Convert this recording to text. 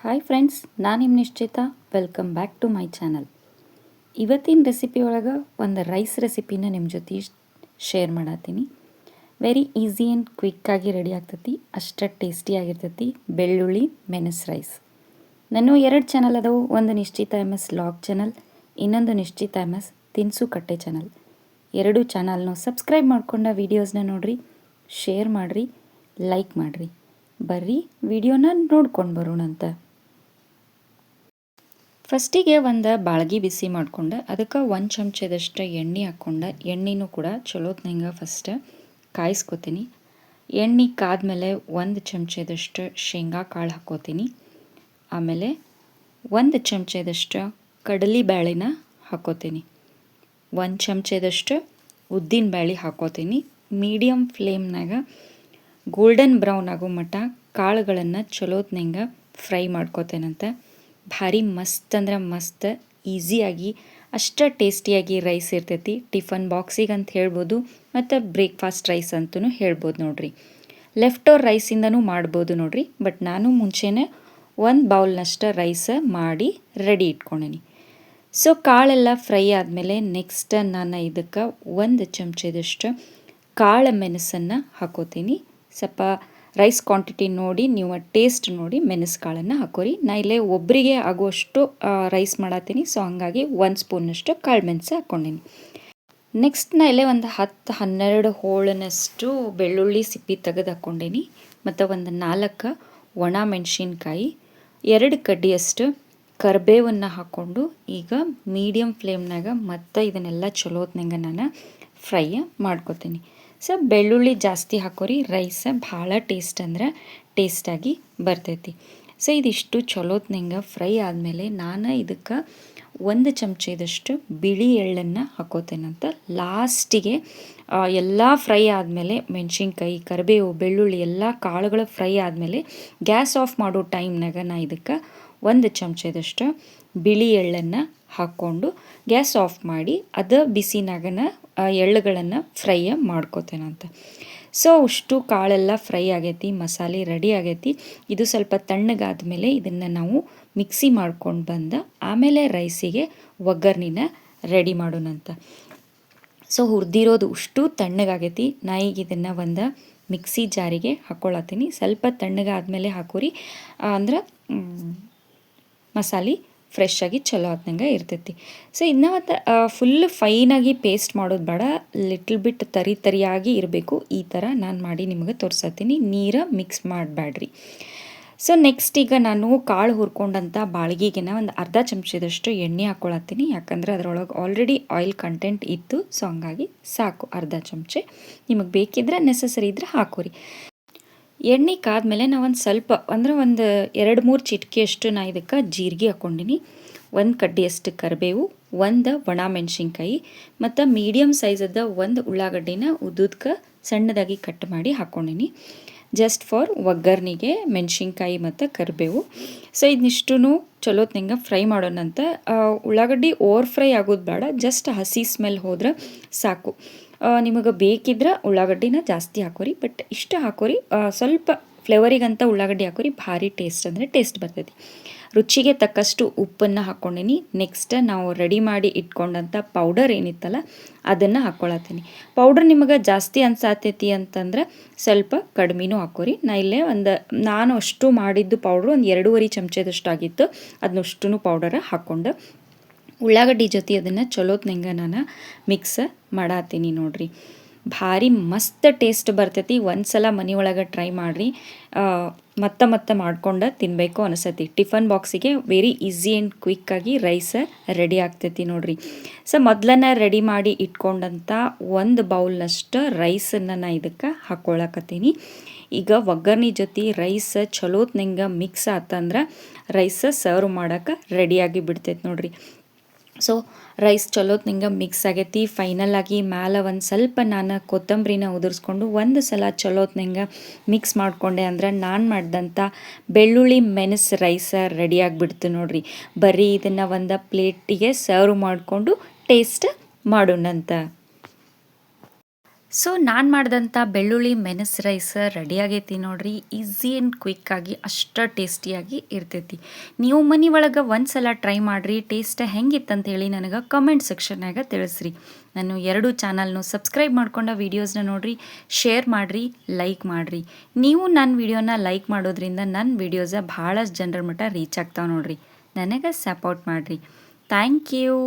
Hi friends, ನಾನು ನಿಮ್ಮ ನಿಶ್ಚಿತ. Welcome back to my channel. ಇವತ್ತಿನ ರೆಸಿಪಿ ಒಳಗೆ ಒಂದು ರೈಸ್ ರೆಸಿಪಿನ ನಿಮ್ಮ ಜೊತೆ ಶೇರ್ ಮಾಡತ್ತೀನಿ. ವೆರಿ ಈಸಿ ಆ್ಯಂಡ್ ಕ್ವಿಕ್ಕಾಗಿ ರೆಡಿ ಆಗ್ತೈತಿ, ಅಷ್ಟು ಟೇಸ್ಟಿಯಾಗಿರ್ತೈತಿ. ಬೆಳ್ಳುಳ್ಳಿ ಮೆಣಸ್ ರೈಸ್. ನಾನು 2 ಚಾನಲ್ ಅದಾವು. ಒಂದು ನಿಶ್ಚಿತ MS ಲಾಗ್ ಚಾನಲ್, ಇನ್ನೊಂದು ನಿಶ್ಚಿತ MS ತಿನಿಸು ಕಟ್ಟೆ ಚಾನಲ್. 2 ಚಾನಲ್ನು ಸಬ್ಸ್ಕ್ರೈಬ್ ಮಾಡ್ಕೊಂಡ ವೀಡಿಯೋಸ್ನ ನೋಡಿರಿ, ಶೇರ್ ಮಾಡಿರಿ, ಲೈಕ್ ಮಾಡಿರಿ. ಬರ್ರಿ ವಿಡಿಯೋನ ನೋಡ್ಕೊಂಡು ಬರೋಣಂತ. ಫಸ್ಟಿಗೆ ಒಂದು ಬಾಳ್ಗಿ ಬಿಸಿ ಮಾಡ್ಕೊಂಡು ಅದಕ್ಕೆ 1 ಚಮಚದಷ್ಟು ಎಣ್ಣೆ ಹಾಕ್ಕೊಂಡು, ಎಣ್ಣೆನೂ ಕೂಡ ಚಲೋತ್ನಂಗೆ ಫಸ್ಟ್ ಕಾಯಿಸ್ಕೊತೀನಿ. ಎಣ್ಣೆ ಕಾದ್ಮೇಲೆ 1 ಚಮಚದಷ್ಟು ಶೇಂಗಾ ಕಾಳು ಹಾಕ್ಕೋತೀನಿ. ಆಮೇಲೆ 1 ಚಮಚದಷ್ಟು ಕಡಲೆ ಬೇಳೆನ ಹಾಕ್ಕೋತೀನಿ. 1 ಚಮಚದಷ್ಟು ಉದ್ದಿನ ಬೇಳೆ ಹಾಕ್ಕೋತೀನಿ. ಮೀಡಿಯಮ್ ಫ್ಲೇಮ್ನಾಗ ಗೋಲ್ಡನ್ ಬ್ರೌನ್ ಆಗೋ ಮಟ್ಟ ಕಾಳುಗಳನ್ನು ಚಲೋತ್ನಂಗೆ ಫ್ರೈ ಮಾಡ್ಕೋತೇನಂತ. ಭಾರಿ ಮಸ್ತ್ ಅಂದ್ರೆ ಮಸ್ತ್, ಈಸಿಯಾಗಿ ಅಷ್ಟು ಟೇಸ್ಟಿಯಾಗಿ ರೈಸ್ ಇರ್ತೈತಿ. ಟಿಫನ್ ಬಾಕ್ಸಿಗೆ ಅಂತ ಹೇಳ್ಬೋದು, ಮತ್ತು ಬ್ರೇಕ್ಫಾಸ್ಟ್ ರೈಸ್ ಅಂತಲೂ ಹೇಳ್ಬೋದು ನೋಡ್ರಿ. ಲೆಫ್ಟ್ ಓವರ್ ರೈಸಿಂದನೂ ಮಾಡ್ಬೋದು ನೋಡ್ರಿ. ಬಟ್ ನಾನು ಮುಂಚೆನೇ 1 ಬೌಲ್ನಷ್ಟು ರೈಸ್ ಮಾಡಿ ರೆಡಿ ಇಟ್ಕೊಂಡೀನಿ. ಸೊ ಕಾಳೆಲ್ಲ ಫ್ರೈ ಆದಮೇಲೆ ನೆಕ್ಸ್ಟ್ ನಾನು ಇದಕ್ಕೆ 1 ಚಮಚದಷ್ಟು ಕಾಳು ಮೆಣಸನ್ನು ಹಾಕೋತೀನಿ. ಸ್ವಲ್ಪ ರೈಸ್ ಕ್ವಾಂಟಿಟಿ ನೋಡಿ, ನೀವು ಟೇಸ್ಟ್ ನೋಡಿ ಮೆಣಸು ಕಾಳನ್ನು ಹಾಕೋರಿ. ನಾ ಇಲ್ಲೇ ಒಬ್ಬರಿಗೆ ಆಗುವಷ್ಟು ರೈಸ್ ಮಾಡತ್ತೀನಿ, ಸೊ ಹಂಗಾಗಿ 1 ಸ್ಪೂನಷ್ಟು ಕಾಳು ಮೆಣಸು ಹಾಕ್ಕೊಂಡೀನಿ. ನೆಕ್ಸ್ಟ್ ನಾ ಇಲ್ಲೇ ಒಂದು 10-12 ಹೋಳನಷ್ಟು ಬೆಳ್ಳುಳ್ಳಿ ಸಿಪ್ಪಿ ತೆಗೆದು ಹಾಕ್ಕೊಂಡೀನಿ. ಮತ್ತು ಒಂದು 4 ಒಣ ಮೆಣಸಿನ್ಕಾಯಿ, 2 ಕಡ್ಡಿಯಷ್ಟು ಕರಿಬೇವನ್ನು ಹಾಕ್ಕೊಂಡು ಈಗ ಮೀಡಿಯಮ್ ಫ್ಲೇಮ್ನಾಗ ಮತ್ತು ಇದನ್ನೆಲ್ಲ ಚಲೋತ್ನಂಗೆ ನಾನು ಫ್ರೈ ಮಾಡ್ಕೊತೀನಿ. ಸೊ ಬೆಳ್ಳುಳ್ಳಿ ಜಾಸ್ತಿ ಹಾಕೋರಿ, ರೈಸ್ ಭಾಳ ಟೇಸ್ಟ್ ಅಂದ್ರೆ ಟೇಸ್ಟಾಗಿ ಬರ್ತೈತಿ. ಸೊ ಇದಿಷ್ಟು ಚಲೋತ್ನಂಗೆ ಫ್ರೈ ಆದಮೇಲೆ ನಾನು ಇದಕ್ಕೆ 1 ಚಮಚದಷ್ಟು ಬಿಳಿ ಎಳ್ಳನ್ನು ಹಾಕೋತೇನಂತ. ಲಾಸ್ಟಿಗೆ ಎಲ್ಲ ಫ್ರೈ ಆದಮೇಲೆ ಮೆಣಸಿನ್ಕಾಯಿ, ಕರಿಬೇವು, ಬೆಳ್ಳುಳ್ಳಿ ಎಲ್ಲ ಕಾಳುಗಳು ಫ್ರೈ ಆದಮೇಲೆ ಗ್ಯಾಸ್ ಆಫ್ ಮಾಡೋ ಟೈಮ್ನಾಗ ನಾನು ಇದಕ್ಕೆ 1 ಚಮಚದಷ್ಟು ಬಿಳಿ ಎಳ್ಳನ್ನು ಹಾಕ್ಕೊಂಡು ಗ್ಯಾಸ್ ಆಫ್ ಮಾಡಿ ಅದು ಬಿಸಿನಾಗನ ಎಳ್ಳುಗಳನ್ನು ಫ್ರೈ ಮಾಡ್ಕೋತೇನಂತ. ಸೊ ಅಷ್ಟು ಕಾಳೆಲ್ಲ ಫ್ರೈ ಆಗೈತಿ, ಮಸಾಲೆ ರೆಡಿ ಆಗೈತಿ. ಇದು ಸ್ವಲ್ಪ ತಣ್ಣಗಾದ್ಮೇಲೆ ಇದನ್ನು ನಾವು ಮಿಕ್ಸಿ ಮಾಡ್ಕೊಂಡು ಬಂದು ಆಮೇಲೆ ರೈಸಿಗೆ ಒಗ್ಗರ್ಣಿನ ರೆಡಿ ಮಾಡೋಣಂತ. ಸೊ ಹುರಿದಿರೋದು ಅಷ್ಟು ತಣ್ಣಗಾಗೈತಿ. ನಾ ಈಗ ಇದನ್ನು ಒಂದು ಮಿಕ್ಸಿ ಜಾರಿಗೆ ಹಾಕ್ಕೊಳತ್ತೀನಿ. ಸ್ವಲ್ಪ ತಣ್ಣಗಾದ್ಮೇಲೆ ಹಾಕೋರಿ, ಅಂದ್ರೆ ಮಸಾಲೆ ಫ್ರೆಶ್ ಆಗಿ ಚಲೋ ಆದಂಗೆ ಇರ್ತೈತಿ. ಸೊ ಇನ್ನೂ ಮತ್ತು ಫುಲ್ ಫೈನಾಗಿ ಪೇಸ್ಟ್ ಮಾಡೋದು ಬೇಡ, ಲಿಟ್ಲ್ ಬಿಟ್ ತರಿಯಾಗಿ ಇರಬೇಕು. ಈ ಥರ ನಾನು ಮಾಡಿ ನಿಮಗೆ ತೋರ್ಸತ್ತೀನಿ, ನೀರು ಮಿಕ್ಸ್ ಮಾಡಬೇಡ್ರಿ. ಸೊ ನೆಕ್ಸ್ಟ್ ಈಗ ನಾನು ಕಾಳು ಹುರ್ಕೊಂಡಂಥ ಬಾಳ್ಗಿಗೆನ ಒಂದು ಅರ್ಧ ಚಮಚದಷ್ಟು ಎಣ್ಣೆ ಹಾಕ್ಕೊಳತ್ತೀನಿ. ಯಾಕಂದರೆ ಅದರೊಳಗೆ ಆಲ್ರೆಡಿ ಆಯಿಲ್ ಕಂಟೆಂಟ್ ಇತ್ತು, ಸೊ ಹಂಗಾಗಿ ಸಾಕು ಅರ್ಧ ಚಮಚೆ. ನಿಮಗೆ ಬೇಕಿದ್ರೆ ನೆಸಸರಿ ಇದ್ರೆ ಹಾಕೋರಿ. ಎಣ್ಣೆ ಕಾದ್ಮೇಲೆ ನಾವು ಒಂದು ಸ್ವಲ್ಪ ಅಂದರೆ ಒಂದು 2-3 ಚಿಟಿಕೆಯಷ್ಟು ನಾ ಇದಕ್ಕೆ ಜೀರಿಗೆ ಹಾಕ್ಕೊಂಡಿನಿ. 1 ಕಡ್ಡಿಯಷ್ಟು ಕರಿಬೇವು, 1 ಒಣ ಮೆಣಸಿನ್ಕಾಯಿ ಮತ್ತು ಮೀಡಿಯಮ್ ಸೈಜದ 1 ಉಳ್ಳಾಗಡ್ಡಿನ ಉದ್ದುದಕ್ಕೆ ಸಣ್ಣದಾಗಿ ಕಟ್ ಮಾಡಿ ಹಾಕ್ಕೊಂಡಿನಿ. ಜಸ್ಟ್ ಫಾರ್ ಒಗ್ಗರ್ನಿಗೆ ಮೆಣಸಿನ್ಕಾಯಿ ಮತ್ತು ಕರಿಬೇವು. ಸೊ ಇದನ್ನಿಷ್ಟು ಚಲೋತ್ನಂಗೆ ಫ್ರೈ ಮಾಡೋಣಂತ. ಉಳ್ಳಾಗಡ್ಡಿ ಓವರ್ ಫ್ರೈ ಆಗೋದು ಬೇಡ, ಜಸ್ಟ್ ಹಸಿ ಸ್ಮೆಲ್ ಹೋದ್ರೆ ಸಾಕು. ನಿಮಗೆ ಬೇಕಿದ್ರೆ ಉಳ್ಳಾಗಡ್ಡಿನ ಜಾಸ್ತಿ ಹಾಕೋರಿ, ಬಟ್ ಇಷ್ಟ ಹಾಕೋರಿ. ಸ್ವಲ್ಪ ಫ್ಲೇವರಿಗಂತ ಉಳ್ಳಾಗಡ್ಡಿ ಹಾಕೋರಿ, ಭಾರಿ ಟೇಸ್ಟ್ ಅಂದರೆ ಟೇಸ್ಟ್ ಬರ್ತೈತಿ. ರುಚಿಗೆ ತಕ್ಕಷ್ಟು ಉಪ್ಪನ್ನು ಹಾಕ್ಕೊಂಡೀನಿ. ನೆಕ್ಸ್ಟ್ ನಾವು ರೆಡಿ ಮಾಡಿ ಇಟ್ಕೊಂಡಂಥ ಪೌಡರ್ ಏನಿತ್ತಲ್ಲ ಅದನ್ನು ಹಾಕ್ಕೊಳತ್ತೀನಿ. ಪೌಡರ್ ನಿಮಗೆ ಜಾಸ್ತಿ ಅನ್ಸಾತೈತಿ ಅಂತಂದ್ರೆ ಸ್ವಲ್ಪ ಕಡಿಮೆನೂ ಹಾಕೋರಿ. ನಾನು ಅಷ್ಟು ಮಾಡಿದ್ದು ಪೌಡ್ರು ಒಂದು 2.5 ಚಮಚದಷ್ಟು ಆಗಿತ್ತು. ಅದನ್ನಷ್ಟು ಪೌಡರ ಹಾಕ್ಕೊಂಡು ಉಳ್ಳಾಗಡ್ಡಿ ಜೊತೆ ಅದನ್ನು ಚಲೋತ್ನಂಗೆ ನಾನು ಮಿಕ್ಸ್ ಮಾಡತ್ತೀನಿ ನೋಡ್ರಿ. ಭಾರಿ ಮಸ್ತ್ ಟೇಸ್ಟ್ ಬರ್ತೈತಿ. ಒಂದು ಸಲ ಮನೆಯೊಳಗೆ ಟ್ರೈ ಮಾಡಿರಿ, ಮತ್ತೆ ಮಾಡ್ಕೊಂಡು ತಿನ್ನಬೇಕು ಅನಿಸತಿ. ಟಿಫನ್ ಬಾಕ್ಸಿಗೆ ವೆರಿ ಈಸಿ ಆ್ಯಂಡ್ ಕ್ವಿಕ್ಕಾಗಿ ರೈಸ್ ರೆಡಿ ಆಗ್ತೈತಿ ನೋಡ್ರಿ. ಸೊ ಮೊದಲನೇ ರೆಡಿ ಮಾಡಿ ಇಟ್ಕೊಂಡಂಥ 1 ಬೌಲ್ನಷ್ಟು ರೈಸನ್ನು ನಾನು ಇದಕ್ಕೆ ಹಾಕ್ಕೊಳಕತ್ತೀನಿ. ಈಗ ಒಗ್ಗರ್ಣೆ ಜೊತೆ ರೈಸ್ ಚಲೋತ್ನಂಗೆ ಮಿಕ್ಸ್ ಆತಂದ್ರೆ ರೈಸ್ ಸರ್ವ್ ಮಾಡೋಕೆ ರೆಡಿಯಾಗಿ ಬಿಡ್ತೈತಿ ನೋಡ್ರಿ. ಸೊ ರೈಸ್ ಚಲೋತ್ನಂಗೆ ಮಿಕ್ಸ್ ಆಗೈತಿ. ಫೈನಲಾಗಿ ಮ್ಯಾಲೆ ಒಂದು ಸ್ವಲ್ಪ ನಾನು ಕೊತ್ತಂಬರಿನ ಉದುರಿಸ್ಕೊಂಡು ಒಂದು ಸಲ ಚಲೋತ್ನಂಗೆ ಮಿಕ್ಸ್ ಮಾಡಿಕೊಂಡೆ ಅಂದ್ರೆ ನಾನು ಮಾಡಿದಂಥ ಬೆಳ್ಳುಳ್ಳಿ ಮೆಣಸು ರೈಸ್ ರೆಡಿಯಾಗಿಬಿಡ್ತು ನೋಡ್ರಿ. ಬರೀ ಇದನ್ನು ಒಂದು ಪ್ಲೇಟಿಗೆ ಸರ್ವ್ ಮಾಡಿಕೊಂಡು ಟೇಸ್ಟ್ ಮಾಡೋಣಂತ. ಸೊ ನಾನು ಮಾಡಿದಂಥ ಬೆಳ್ಳುಳ್ಳಿ ಮೆಣಸು ರೈಸ್ ರೆಡಿಯಾಗೈತಿ ನೋಡ್ರಿ. ಈಸಿ ಆ್ಯಂಡ್ ಕ್ವಿಕ್ಕಾಗಿ ಅಷ್ಟು ಟೇಸ್ಟಿಯಾಗಿ ಇರ್ತೈತಿ. ನೀವು ಮನೆ ಒಳಗೆ ಒಂದು ಸಲ ಟ್ರೈ ಮಾಡಿರಿ. ಟೇಸ್ಟ್ ಹೆಂಗಿತ್ತಂತ ಹೇಳಿ ನನಗೆ ಕಮೆಂಟ್ ಸೆಕ್ಷನ್ನಾಗ ತಿಳಿಸ್ರಿ. ನಾನು 2 ಚಾನಲ್ನು ಸಬ್ಸ್ಕ್ರೈಬ್ ಮಾಡ್ಕೊಂಡ ವೀಡಿಯೋಸ್ನ ನೋಡಿರಿ, ಶೇರ್ ಮಾಡಿರಿ, ಲೈಕ್ ಮಾಡಿರಿ. ನೀವು ನನ್ನ ವಿಡಿಯೋನ ಲೈಕ್ ಮಾಡೋದ್ರಿಂದ ನನ್ನ ವೀಡಿಯೋಸ ಭಾಳಷ್ಟು ಜನರ ಮಟ್ಟ ರೀಚ್ ಆಗ್ತಾವೆ ನೋಡ್ರಿ. ನನಗೆ ಸಪೋರ್ಟ್ ಮಾಡಿರಿ. Thank you.